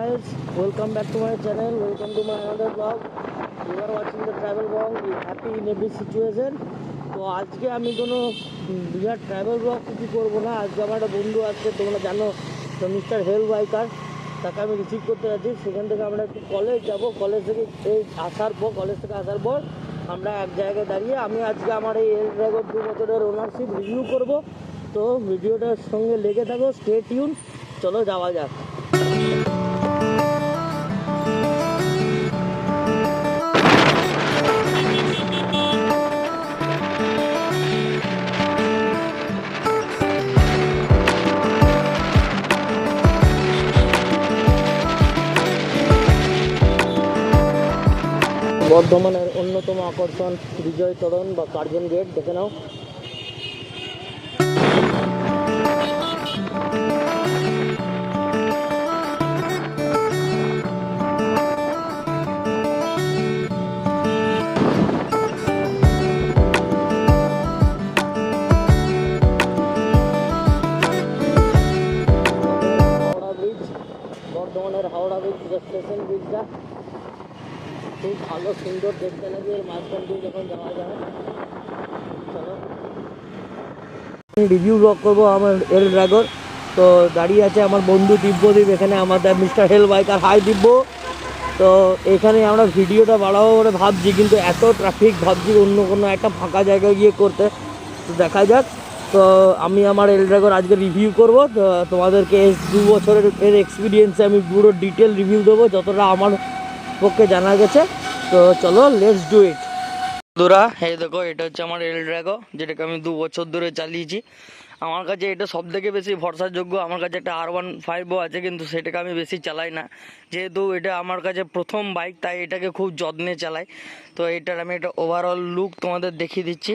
guys, welcome back to my channel, welcome to my another vlog. You are watching the travel vlog, be happy in every situation. তো আজকে আমি কোনো বিরাট travel blog কিছু করবো না। আজকে আমার একটা বন্ধু আসছে, তোমরা জানো, তো মিস্টার হেল বাইকার, তাকে আমি রিসিভ করতে যাচ্ছি। সেখান থেকে আমরা একটু কলেজ যাবো। কলেজ থেকে কলেজ থেকে আসার পর আমরা এক জায়গায় দাঁড়িয়ে আমি আজকে আমার এই এল ড্রাগন 2 বছরের ওনারশিপ রিভিউ করব। তো ভিডিওটার সঙ্গে লেগে থাকো, স্টে টিউন। চলো যাওয়া যাক। বর্ধমানের অন্যতম আকর্ষণ বিজয় তোরণ বা কার্জন গেট, দেখে নাও। হাওড়া ব্রিজ, বর্ধমানের হাওড়া ব্রিজ, স্টেশন ব্রিজটা খুব ভালো সুন্দর দেখতে লাগে। এর মাঝখান দিয়ে যখন যাওয়া যায়, চলো রিভিউ ব্লগ করবো আমার এল ড্রাগন। তো দাঁড়িয়ে আছে আমার বন্ধু দিব্যদীপ, এখানে আমাদের মিস্টার হেল বাইকার। হাই দিব্য। তো এখানে আমরা ভিডিওটা বাড়াবো বলে ভাবছি, কিন্তু এত ট্রাফিক, ভাবছি অন্য কোনো একটা ফাঁকা জায়গায় গিয়ে করতে। তো দেখা যাক। তো আমি আমার এল ড্রাগন আজকে রিভিউ করবো। তো তোমাদেরকে 2 বছরের এর এক্সপিরিয়েন্সে আমি পুরো ডিটেল রিভিউ দেবো, যতটা আমার পক্ষে জানা গেছে। তো চলো, লেটস ডু ইট। বন্ধুরা, এই দেখো, এটা হচ্ছে আমার এল ড্রাগন, যেটাকে আমি 2 বছর ধরে চালিয়েছি। আমার কাছে এটা সব থেকে বেশি ভরসাযোগ্য। আমার কাছে একটা R15ও আছে, কিন্তু সেটাকে আমি বেশি চালাই না, যেহেতু এটা আমার কাছে প্রথম বাইক, তাই এটাকে খুব যত্নে চালাই। তো এটার আমি একটা ওভারঅল লুক তোমাদের দেখিয়ে দিচ্ছি।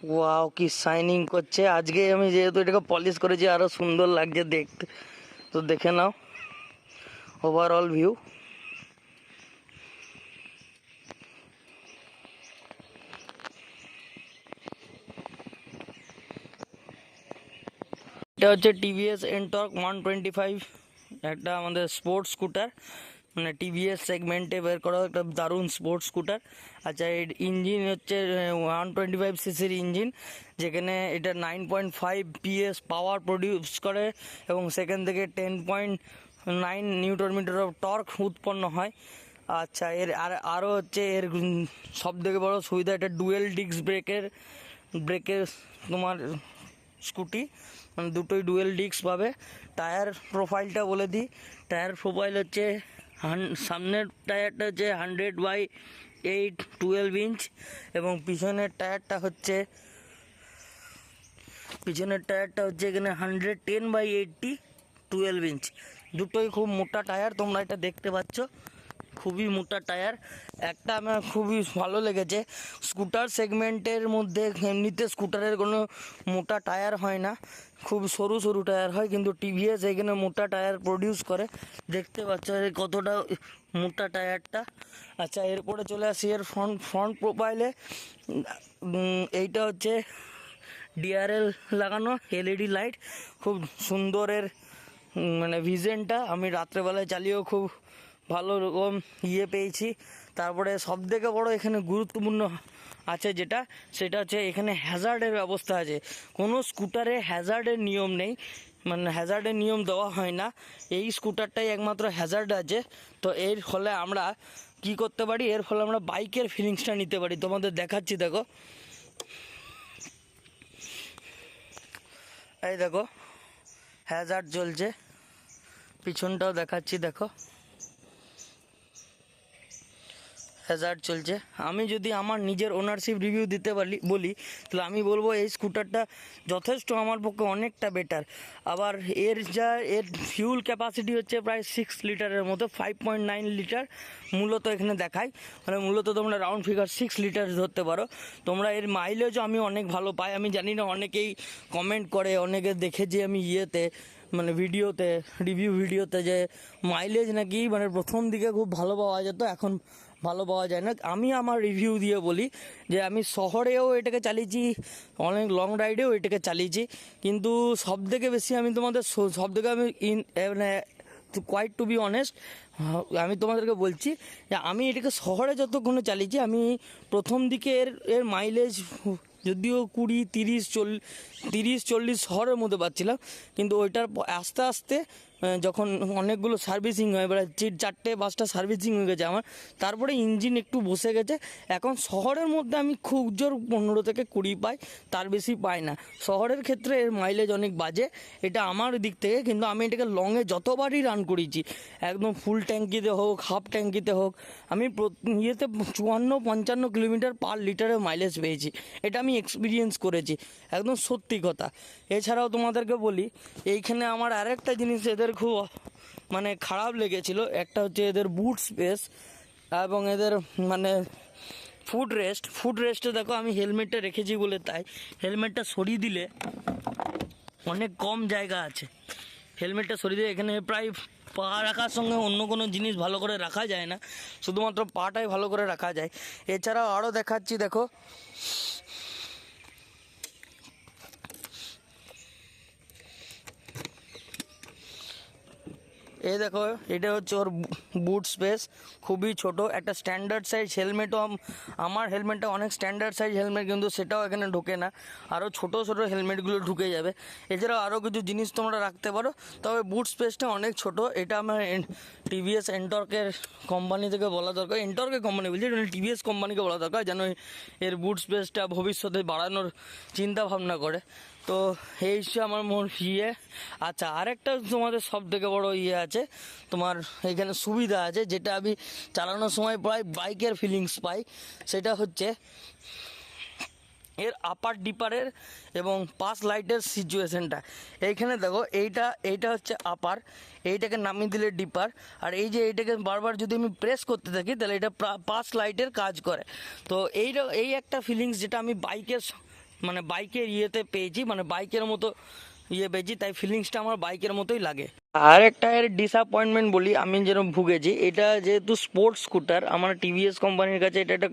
ওয়াও, কি শাইনিং করছে। আজকে আমি যেহেতু এটাকে পলিশ করেছি, আরও সুন্দর লাগছে দেখতে। তো দেখে নাও ওভারঅল ভিউ। এটা হচ্ছে টিভিএস এনটর্ক 125, একটা আমাদের স্পোর্টস স্কুটার, মানে টিভিএস সেগমেন্টে বের করা একটা দারুণ স্পোর্টস স্কুটার। আচ্ছা, এর ইঞ্জিন হচ্ছে 125 সিসির ইঞ্জিন, যেখানে এটা 9.5 PS পাওয়ার প্রডিউস করে এবং সেখান থেকে 10.9 নিউটন মিটার অফ টর্ক উৎপন্ন হয়। আচ্ছা, আরও হচ্ছে এর সব থেকে বড় সুবিধা, এটা ডুয়েল ডিস্ক ব্রেকের তোমার স্কুটি, মানে দুটোই ডুয়েল ডিস্ক পাবে। টায়ার প্রোফাইলটা বলে দিই। টায়ার প্রোফাইল হচ্ছে সামনের টায়ারটা হচ্ছে 100/8 12 ইঞ্চ, এবং পিছনের টায়ারটা হচ্ছে এখানে 110/80 12 ইঞ্চ। দুটোই খুব মোটা টায়ার, তোমরা এটা দেখতে পাচ্ছ, খুবই মোটা টায়ার। একটা আমার খুবই ভালো লেগেছে, স্কুটার সেগমেন্টের মধ্যে এমনিতে স্কুটারের কোনো মোটা টায়ার হয় না, খুব সরু সরু টায়ার হয়, কিন্তু টিভিএস এখানে মোটা টায়ার প্রডিউস করে। দেখতে পাচ্ছ কতটা মোটা টায়ারটা। আচ্ছা, এরপরে চলে আসি এর ফ্রন্ট প্রোফাইলে। এইটা হচ্ছে ডিআরএল লাগানো এলইডি লাইট, খুব সুন্দরের মানে ভিজনটা আমি রাত্রেবেলায় চালিয়েও খুব ভালো রকম পেয়েছি। তারপরে সব থেকে বড় এখানে গুরুত্বপূর্ণ আছে সেটা হচ্ছে এখানে হ্যাজার্ডের ব্যবস্থা আছে। কোনো স্কুটারে হ্যাজার্ডের নিয়ম নেই, মানে হ্যাজার্ডের নিয়ম দেওয়া হয় না। এই স্কুটারটাই একমাত্র হ্যাজার্ড আছে। তো এর ফলে আমরা কি করতে পারি, এর ফলে আমরা বাইকের ফিলিংসটা নিতে পারি। তোমাদের দেখাচ্ছি, দেখো, এই দেখো হ্যাজার্ড জ্বলছে, পিছনটাও দেখাচ্ছি, দেখো হ্যাজার্ড চলছে। আমি যদি আমার নিজের ওনারশিপ রিভিউ দিতে বলি, তাহলে আমি বলবো এই স্কুটারটা যথেষ্ট আমার পক্ষে অনেকটা বেটার। আবার এর ফিউল ক্যাপাসিটি হচ্ছে প্রায় 6 লিটারের মতো, 5.9 লিটার মূলত এখানে দেখায়, মানে মূলত তোমরা রাউন্ড ফিগার 6 লিটার ধরতে পারো। তোমরা এর মাইলেজও আমি অনেক ভালো পাই। আমি জানি না, অনেকেই কমেন্ট করে, অনেকে দেখেছি আমি মানে রিভিউ ভিডিওতে, যে মাইলেজ নাকি মানে প্রথম দিকে খুব ভালো পাওয়া যেত, এখন ভালো পাওয়া যায় না। আমি আমার রিভিউ দিয়ে বলি যে আমি শহরেও এটাকে চালিয়েছি, অনেক লং রাইডেও এটাকে চালিয়েছি, কিন্তু সবথেকে বেশি আমি তোমাদের মানে কোয়াইট টু বি অনেস্ট, আমি তোমাদেরকে বলছি যে আমি এটাকে শহরে যতক্ষণে চালিয়েছি, আমি প্রথম দিকে এর মাইলেজ যদিও 20, 30, 40 শহরের মধ্যে পাচ্ছিলাম, কিন্তু ওইটার আস্তে আস্তে যখন অনেকগুলো সার্ভিসিং হয়, এবার 4-5টা সার্ভিসিং হয়ে গেছে আমার, তারপরে ইঞ্জিন একটু বসে গেছে। এখন শহরের মধ্যে আমি খুব জোর 15 থেকে 20 পাই, তার বেশি পাই না। শহরের ক্ষেত্রে এর মাইলেজ অনেক বাজে, এটা আমার দিক থেকে। কিন্তু আমি এটাকে লংয়ে যতবারই রান করেছি, একদম ফুল ট্যাঙ্কিতে হোক হাফ ট্যাঙ্কিতে হোক, আমি ইয়েতে 54-55 কিলোমিটার পার লিটারে মাইলেজ পেয়েছি। এটা আমি এক্সপিরিয়েন্স করেছি, একদম সত্যি কথা। এছাড়াও তোমাদেরকে বলি, এইখানে আমার আরেকটা জিনিস এদের খুব মানে খারাপ লেগেছিল, একটা হচ্ছে এদের বুট স্পেস এবং এদের মানে ফুট রেস্টে দেখো, আমি হেলমেটটা রেখেছি বলে তাই, হেলমেটটা সরিয়ে দিলে অনেক কম জায়গা আছে। হেলমেটটা সরিয়ে দিলে এখানে প্রায় পা রাখার সঙ্গে অন্য কোনো জিনিস ভালো করে রাখা যায় না, শুধুমাত্র পাটাই ভালো করে রাখা যায়। এছাড়াও আরও দেখাচ্ছি, দেখো এই দেখো, এটা হচ্ছে ওর বুট স্পেস, খুবই ছোট একটা স্ট্যান্ডার্ড সাইজ হেলমেটও। আমার হেলমেটটা অনেক স্ট্যান্ডার্ড সাইজ হেলমেট, কিন্তু সেটাও এখানে ঢোকে না, আরও ছোটো ছোটো হেলমেটগুলো ঢুকে যাবে। এছাড়াও আরও কিছু জিনিস তোমরা রাখতে পারো, তবে বুট স্পেসটা অনেক ছোট। এটা আমার টিভিএস এন্টর্কের কোম্পানি থেকে বলা দরকার, এন্টর্কের কোম্পানি বলছি, টিভিএস কোম্পানিকে বলা দরকার যেন এর বুট স্পেসটা ভবিষ্যতে বাড়ানোর চিন্তা ভাবনা করে। তো এই হচ্ছে আমার ইয়ে। আচ্ছা, আরেকটা তোমাদের সব থেকে বড় ইয়ে আছে, তোমার এখানে সুবিধা আছে, যেটা আমি চালানোর সময় প্রায় বাইকের ফিলিংস পাই, সেটা হচ্ছে এর আপার ডিপারের এবং পাস লাইটের সিচুয়েশনটা। এইখানে দেখো, এইটা হচ্ছে আপার, এইটাকে নামিয়ে দিলে ডিপার, আর এই যে এইটাকে বারবার যদি আমি প্রেস করতে থাকি তাহলে এটা পাস লাইটের কাজ করে। তো এই একটা ফিলিংস যেটা আমি বাইকের ইয়েতে পেয়েছি, মানে বাইকের মতো ইয়ে পেয়েছি, তাই ফিলিংসটা আমার বাইকের মতোই লাগে। আর একটা এর ডিসঅ্যাপয়েন্টমেন্ট বলি, আমি যেরকম ভুগেছি, এটা যেহেতু স্পোর্টস স্কুটার, আমার টিভিএস কোম্পানির কাছে এটা একটা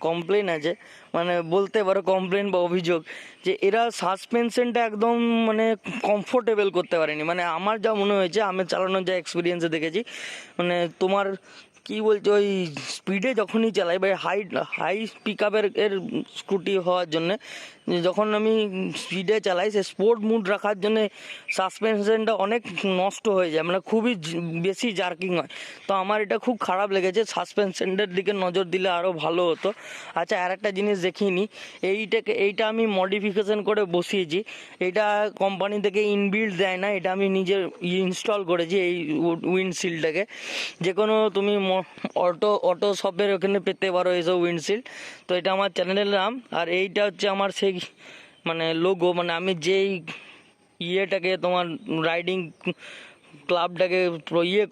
কমপ্লেন আছে, মানে বলতে পারো কমপ্লেন বা অভিযোগ, যে এরা সাসপেনশনটা একদম মানে কমফোর্টেবল করতে পারেনি। মানে আমার যা মনে হয়েছে, আমি চালানোর যা এক্সপিরিয়েন্সে দেখেছি, মানে তোমার কী বলছে, ওই স্পিডে যখনই চালাই বা হাই পিক আপের স্কুটি হওয়ার জন্যে, যখন আমি স্পিডে চালাই, সে স্পোর্ট মুড রাখার জন্যে সাসপেনশনটা অনেক নষ্ট হয়ে যায়, মানে খুবই বেশি জার্কিং হয়। তো আমার এটা খুব খারাপ লেগেছে, সাসপেনশনটার দিকে নজর দিলে আরও ভালো হতো। আচ্ছা, আর একটা জিনিস দেখিনি, এইটা আমি মডিফিকেশন করে বসিয়েছি, এটা কোম্পানি থেকে ইনবিল্ড দেয় না, এটা আমি নিজে ইনস্টল করেছি এই উইন্ডশিল্ডটাকে। যে কোনো তুমি অটো শপের ওখানে পেতে পারো এইসব উইন্ডশিল্ড। তো এটা আমার চ্যানেলের নাম, আর এইটা হচ্ছে আমার সেই মানে লোগো, মানে আমি যেই ইয়েটাকে তোমার রাইডিং ক্লাবটাকে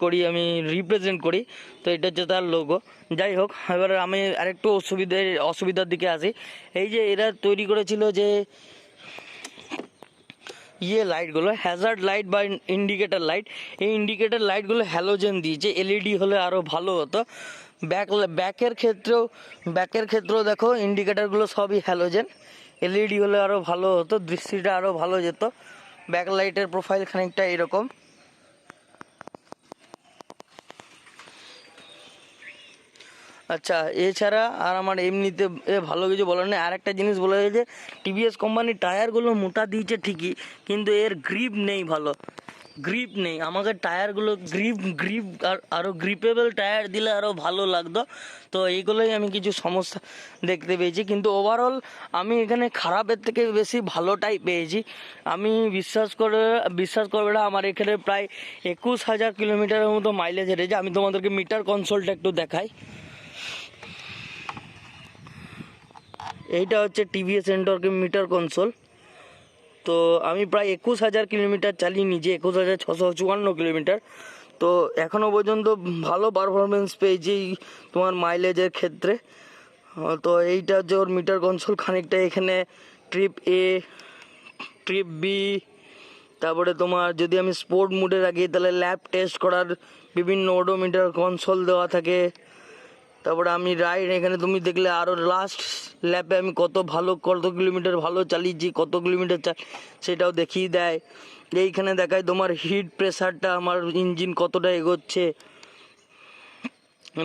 করি, আমি রিপ্রেজেন্ট করি, তো এটা হচ্ছে তার লোগো। যাই হোক, এবার আমি আরেকটু অসুবিধার দিকে আসি। এই যে এরা তৈরি করেছিল যে লাইটগুলো, হ্যাজার্ড লাইট বা ইন্ডিকেটার লাইট, এই ইন্ডিকেটার লাইটগুলো হ্যালোজেন দিয়েছে, এলইডি হলে আরও ভালো হতো। ব্যাকের ক্ষেত্রেও দেখো, ইন্ডিকেটারগুলো সবই হ্যালোজেন, এলইডি হলে আরও ভালো হতো, দৃষ্টিটা আরও ভালো যেত। ব্যাক লাইটের প্রোফাইল খানিকটা এরকম। আচ্ছা, এছাড়া আর আমার এমনিতে ভালো কিছু বলার নেই। আর একটা জিনিস বলা যায় যে টিভিএস কোম্পানির টায়ারগুলো মোটা দিয়েছে ঠিকই, কিন্তু এর গ্রিপ নেই, ভালো গ্রিপ নেই। আমাকে টায়ারগুলো গ্রিপ আরও গ্রিপেবল টায়ার দিলে আরও ভালো লাগতো। তো এইগুলোই আমি কিছু সমস্যা দেখতে পেয়েছি, কিন্তু ওভারঅল আমি এখানে খারাপের থেকে বেশি ভালোটাই পেয়েছি। আমি বিশ্বাস করবে না, আমার এখানে প্রায় 21,000 কিলোমিটারের মতো মাইলেজ হেঁটেছে। আমি তোমাদেরকে মিটার কনসোলটা একটু দেখাই। এইটা হচ্ছে টিভিএস এন্টর্কের মিটার কনসোল। তো আমি প্রায় 21,000 কিলোমিটার চালিয়ে নিয়েছি, 21,654 কিলোমিটার। তো এখনও পর্যন্ত ভালো পারফরমেন্স পেয়েছি তোমার মাইলেজের ক্ষেত্রে। তো এইটা হচ্ছে ওর মিটার কনসোল, খানিকটা এখানে ট্রিপ এ, ট্রিপ বি, তারপরে তোমার যদি আমি স্পোর্ট মুডে রাখি তাহলে ল্যাব টেস্ট করার বিভিন্ন ওডোমিটার কনসোল দেওয়া থাকে। তারপরে আমি রাইড, এখানে তুমি দেখলে আরও লাস্ট ল্যাপে আমি কত কিলোমিটার ভালো চালিয়েছি, কত কিলোমিটার সেটাও দেখিয়ে দেয়। এইখানে দেখায় তোমার হিট প্রেসারটা, আমার ইঞ্জিন কতটা এগোচ্ছে।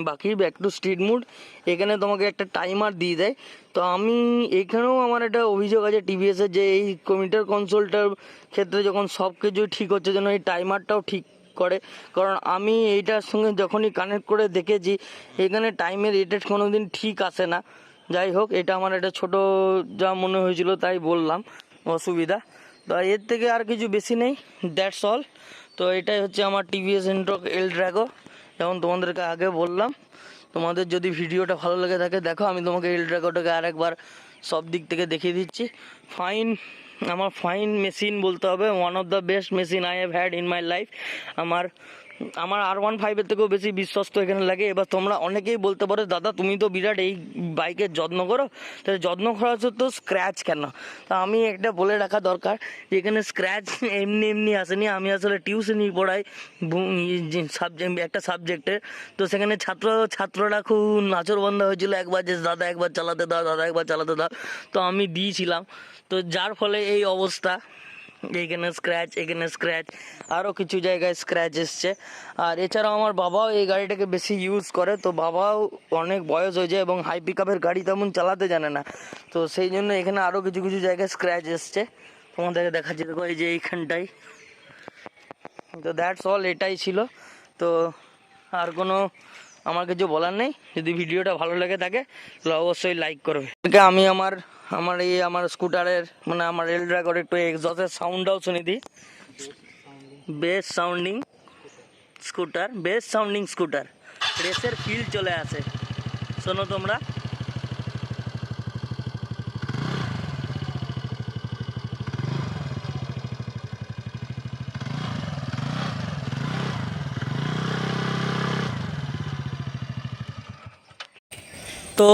বাকি ব্যাক টু স্ট্রিট মুড। এখানে তোমাকে একটা টাইমার দিয়ে দেয়। তো আমি এখানেও আমার একটা অভিযোগ আছে টিভিএসের, যে এই মিটার কনসোলটার ক্ষেত্রে যখন সব কিছু ঠিক হচ্ছে যেন এই টাইমারটাও ঠিক করে। কারণ আমি এইটার সঙ্গে যখনই কানেক্ট করে দেখেছি এখানে টাইমের এটা কোনো দিন ঠিক আসে না। যাই হোক, এটা আমার একটা ছোটো যা মনে হয়েছিল তাই বললাম অসুবিধা। তো এর থেকে আর কিছু বেশি নেই, দ্যাটস অল। তো এটাই হচ্ছে আমার টিভিএস এন্টর্ক এল ড্রাগো। যেমন তোমাদেরকে আগে বললাম, তোমাদের যদি ভিডিওটা ভালো লেগে থাকে দেখো, আমি তোমাকে এল ড্রাগোটাকে আরেকবার সব দিক থেকে দেখিয়ে দিচ্ছি। ফাইন, আমার ফাইন মেশিন বলতে হবে, one of the best machine I have had in my life. আমার আমার R15-এর থেকেও বেশি বিশ্বস্ত এখানে লাগে। এবার তোমরা অনেকেই বলতে পারো দাদা তুমি তো বিরাট এই বাইকের যত্ন করো, তাহলে যত্ন করা তো স্ক্র্যাচ কেন? তা আমি একটা বলে রাখা দরকার যে এখানে স্ক্র্যাচ এমনি এমনি আসেনি। আমি আসলে টিউশনি পড়াই একটা সাবজেক্টের। তো সেখানে ছাত্ররা খুব নাচরবন্ধা হয়েছিল একবার, যে দাদা একবার চালাতে দাও, দাদা একবার চালাতে দাও। তো আমি দিয়েছিলাম, তো যার ফলে এই অবস্থা। এখানে স্ক্র্যাচ, আরও কিছু জায়গায় স্ক্র্যাচ এসছে। আর এছাড়াও আমার বাবাও এই গাড়িটাকে বেশি ইউজ করে, তো বাবাও অনেক বয়স হয়ে যায় এবং হাই পিক আপের গাড়ি তেমন চালাতে জানে না। তো সেই জন্য এখানে আরও কিছু কিছু জায়গায় স্ক্র্যাচ এসছে, তোমাদেরকে দেখাচ্ছি। দেখো এই যে এইখানটাই। তো দ্যাটস অল, এটাই ছিল। তো আর কোনো আমার কিছু বলার নেই। যদি ভিডিওটা ভালো লেগে থাকে তাহলে অবশ্যই লাইক করবে। আমি আমার স্কুটারের মানে আমার এল ড্রাগোর একটু এক্সজস্টের সাউন্ডটাও শুনে দিই। বেস্ট সাউন্ডিং স্কুটার, রেসের ফিল চলে আসে। শোনো তোমরা। তো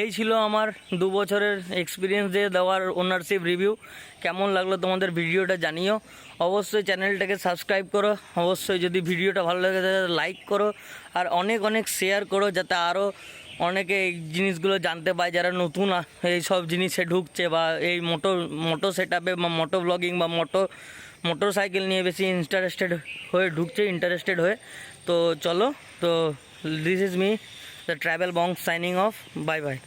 এই ছিল আমার 2 বছরের এক্সপিরিয়েন্স দিয়ে দেওয়ার ওনারশিপ রিভিউ। কেমন লাগলো তোমাদের ভিডিওটা জানিও। অবশ্যই চ্যানেলটাকে সাবস্ক্রাইব করো, অবশ্যই যদি ভিডিওটা ভালো লাগে তাহলে লাইক করো, আর অনেক অনেক শেয়ার করো, যাতে আরও অনেকে এই জিনিসগুলো জানতে পায় যারা নতুন এই সব জিনিসে ঢুকছে, বা এই মোটো সেট আপে বা মোটো ব্লগিং বা মোটর সাইকেল নিয়ে বেশি ইন্টারেস্টেড হয়ে। তো চলো, তো this is me, the travel bong signing off. Bye bye.